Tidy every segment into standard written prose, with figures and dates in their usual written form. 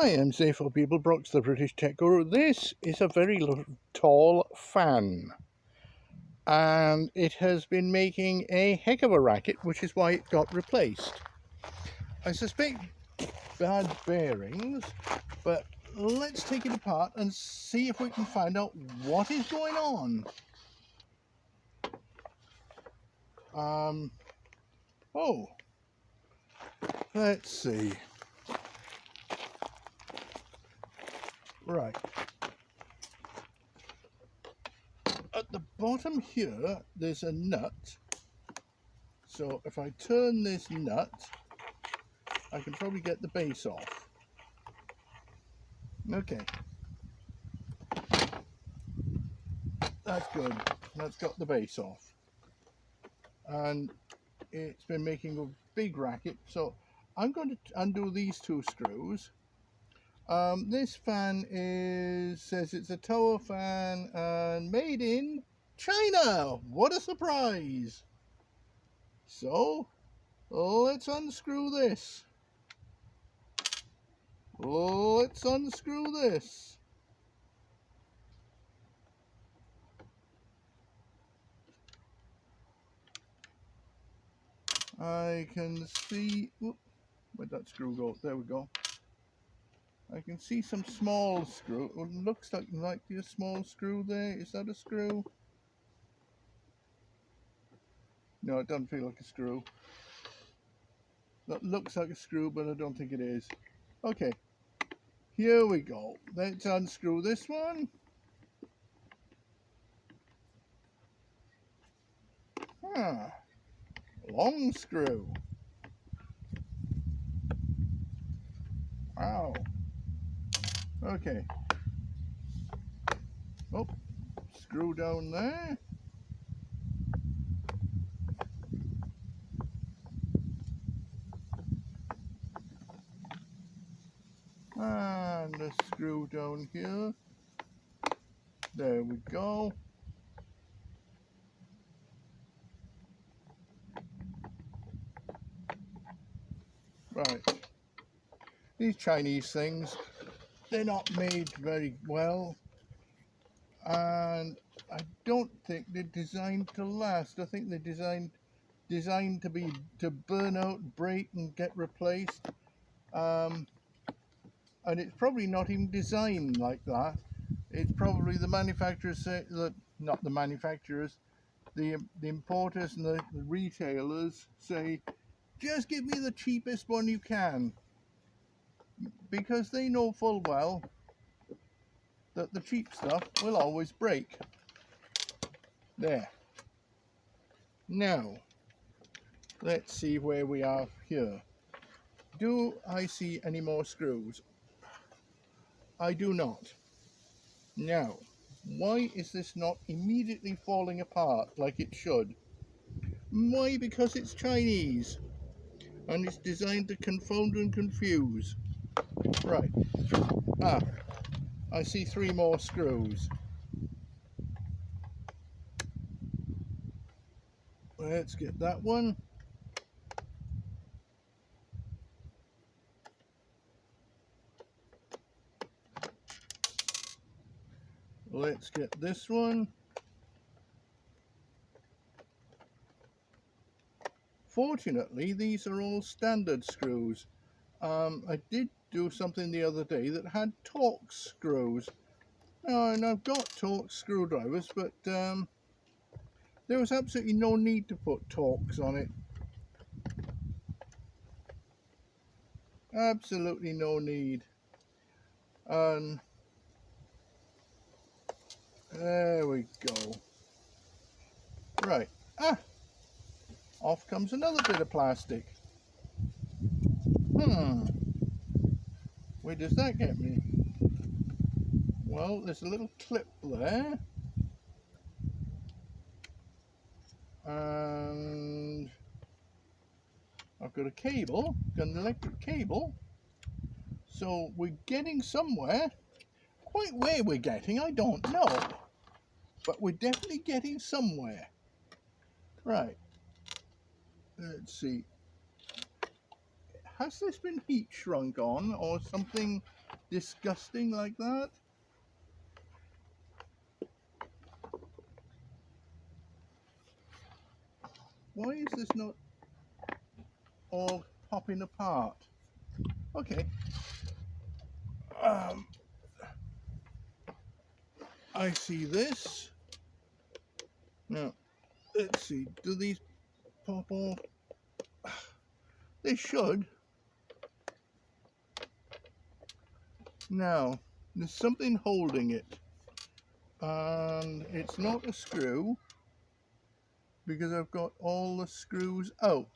Hi, I'm Safer People Brooks, the British Tech Guru. This is a very tall fan, and it has been making a heck of a racket, which is why it got replaced. I suspect bad bearings, but let's take it apart and see if we can find out what is going on. Let's see. Right. At the bottom here, there's a nut. So if I turn this nut, I can probably get the base off. Okay. That's good. That's got the base off. And it's been making a big racket. So I'm going to undo these two screws. This fan says it's a tower fan and made in China. What a surprise. So let's unscrew this. Let's unscrew this. I can see, where'd that screw go? There we go. I can see some small screw. It looks like a small screw there. Is that a screw? No, it doesn't feel like a screw. That looks like a screw, but I don't think it is. Okay, here we go. Let's unscrew this one. Long screw. Wow. Okay. Oh, screw down there. And a screw down here. There we go. Right. These Chinese things, they're not made very well. And I don't think they're designed to last. I think they're designed to burn out, break, and get replaced. And it's probably not even designed like that. It's probably the manufacturers say that, not the manufacturers, the importers and the retailers say, just give me the cheapest one you can, because they know full well that the cheap stuff will always break. There. Now, let's see where we are here. Do I see any more screws? I do not. Now, why is this not immediately falling apart like it should? Why? Because it's Chinese and it's designed to confound and confuse. Right. I see 3 more screws. Let's get that one. Let's get this one. Fortunately, these are all standard screws. I did do something the other day that had Torx screws. Now, and I've got Torx screwdrivers, but there was absolutely no need to put Torx on it. Absolutely no need. And there we go. Right. Off comes another bit of plastic. Where does that get me? Well, there's a little clip there. And I've got a cable, got an electric cable. So we're getting somewhere. Quite where we're getting, I don't know. But we're definitely getting somewhere. Right. Let's see. Has this been heat shrunk on or something disgusting like that. Why is this not all popping apart? Okay. I see this. Now, let's see. Do these pop off? They should. Now, there's something holding it. And it's not a screw, because I've got all the screws out.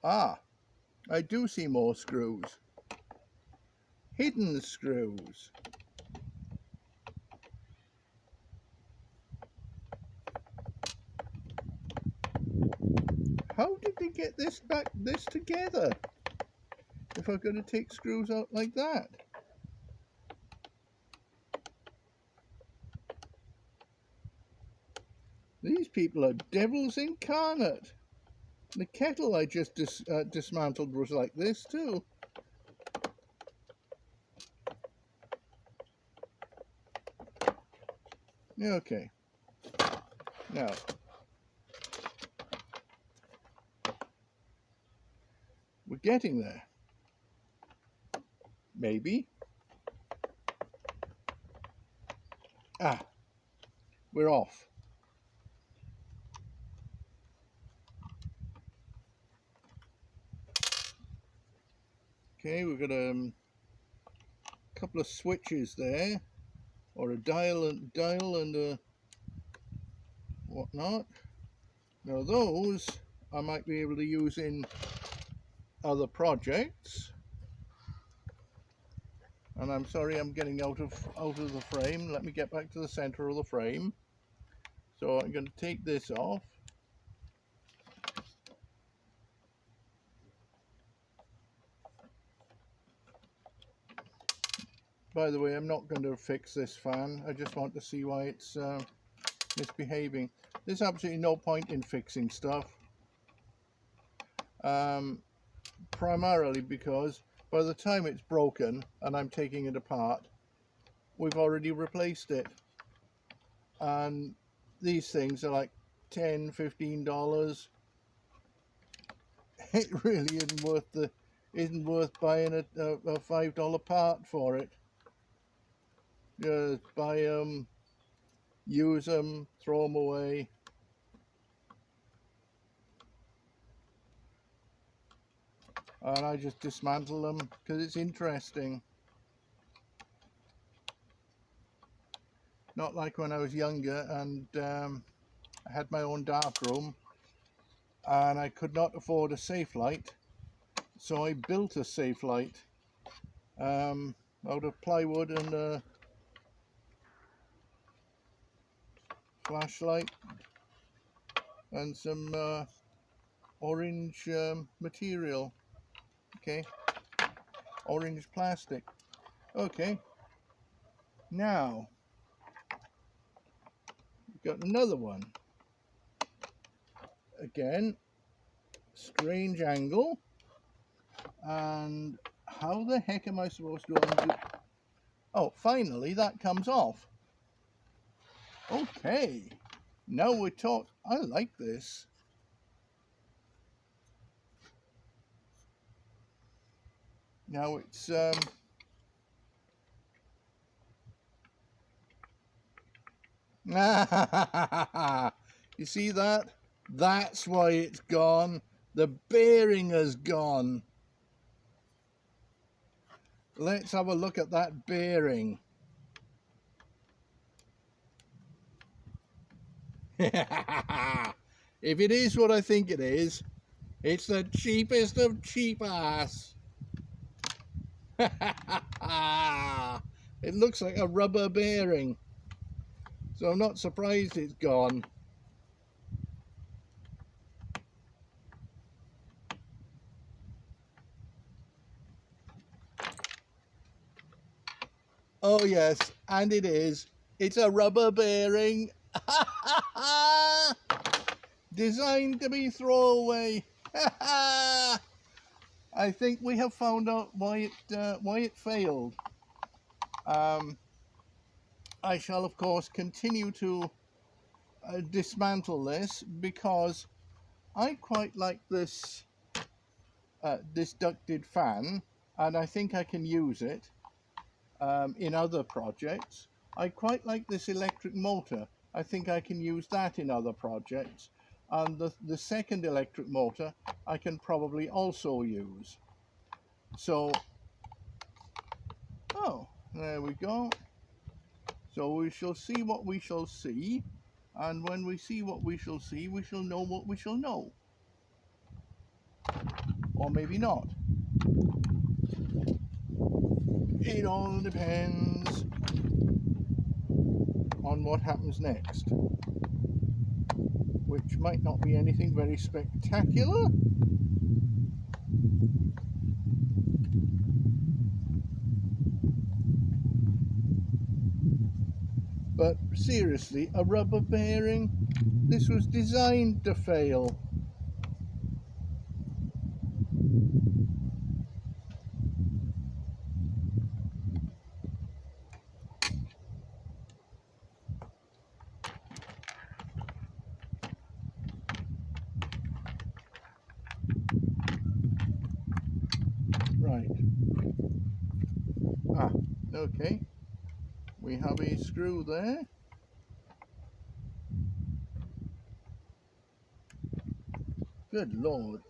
Ah, I do see more screws. Hidden screws. How did they get this together? If I've got to take screws out like that. These people are devils incarnate. The kettle I just dismantled was like this too. Okay. Now, we're getting there. Maybe. Ah, we're off. Okay, we've got a couple of switches there, or a dial and a whatnot. Now those I might be able to use in other projects. And I'm sorry I'm getting out of the frame. Let me get back to the center of the frame. So I'm going to take this off. By the way, I'm not going to fix this fan. I just want to see why it's misbehaving. There's absolutely no point in fixing stuff. Primarily because by the time it's broken and I'm taking it apart, we've already replaced it. And these things are like $10–15. It really isn't worth buying a $5 part for it. Just buy them, use them, throw them away. And I just dismantle them because it's interesting. Not like when I was younger and I had my own dark room and I could not afford a safe light, so I built a safe light out of plywood and a flashlight and some orange material. Okay, orange plastic. Okay, now we've got another one. Again, strange angle. And how the heck am I supposed to undo? Oh, finally that comes off. Okay, now we're talking. I like this. Now it's you see that? That's why it's gone. The bearing has gone. Let's have a look at that bearing. If it is what I think it is, it's the cheapest of cheap ass. It looks like a rubber bearing, so I'm not surprised it's gone. Oh yes, and it is. It's a rubber bearing. Designed to be throwaway. I think we have found out why it failed. I shall of course continue to dismantle this because I quite like this ducted fan, and I think I can use it in other projects. I quite like this electric motor. I think I can use that in other projects. And the second electric motor I can probably also use. So, oh, there we go. So we shall see what we shall see. And when we see what we shall see, we shall know what we shall know. Or maybe not. It all depends on what happens next, which might not be anything very spectacular. But seriously, a rubber bearing? This was designed to fail. Right. Ah, okay. We have a screw there. Good Lord.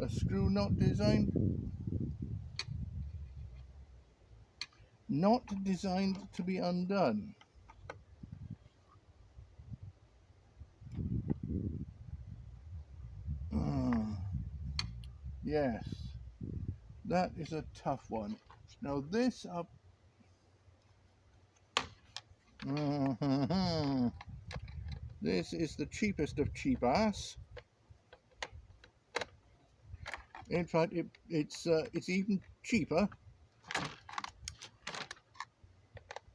A screw not designed to be undone. Yes, that is a tough one. Now this up. This is the cheapest of cheap ass. In fact, it's even cheaper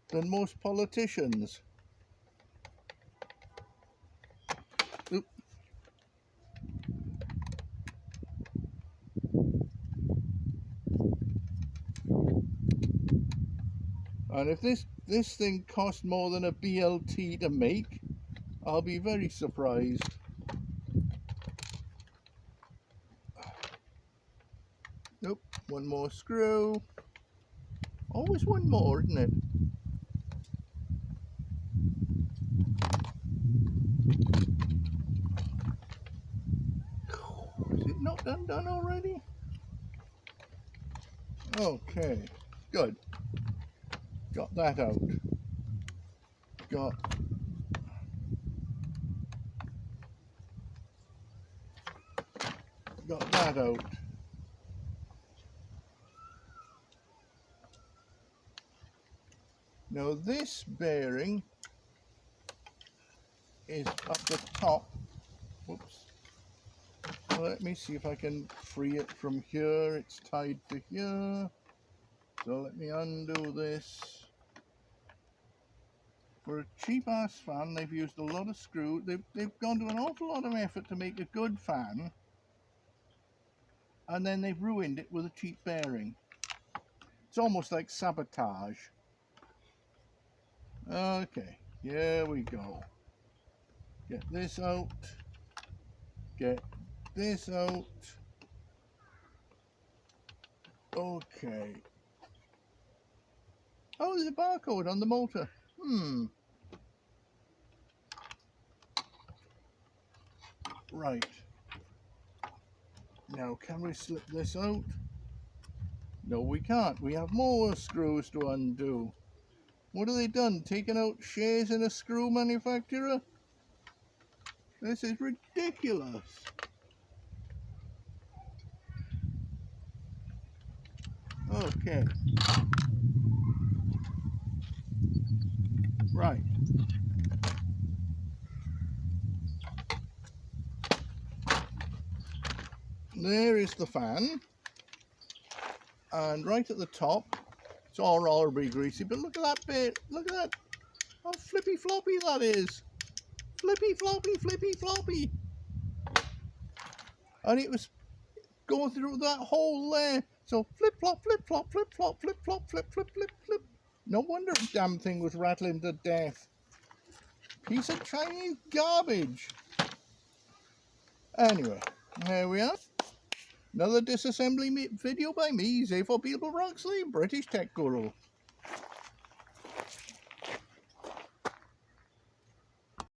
than most politicians. Oop. And if this thing cost more than a BLT to make, I'll be very surprised. Nope, one more screw. Always one more, isn't it? Is it not done already? Okay, good. Got that out. Got that out. Now this bearing is up the top. Whoops. Let me see if I can free it from here. It's tied to here. So let me undo this. For a cheap ass fan, they've used a lot of screw. They've gone to an awful lot of effort to make a good fan, and then they've ruined it with a cheap bearing. It's almost like sabotage. Okay, here we go. Get this out. Get this out. Okay. Oh, there's a barcode on the motor. Right. Now, can we slip this out? No, we can't. We have more screws to undo. What have they done? Taken out shares in a screw manufacturer? This is ridiculous. Okay. Right. There is the fan. And right at the top, It's all horribly greasy, but look at that bit. Look at that. How flippy floppy that is. Flippy floppy, flippy floppy. And it was going through that hole there. So flip flop, flip flop, flip flop, flip flop, flip flip flip flip. No wonder the damn thing was rattling to death. Piece of Chinese garbage. Anyway, there we are. Another disassembly video by me, Z4 People Roxley, British Tech Guru.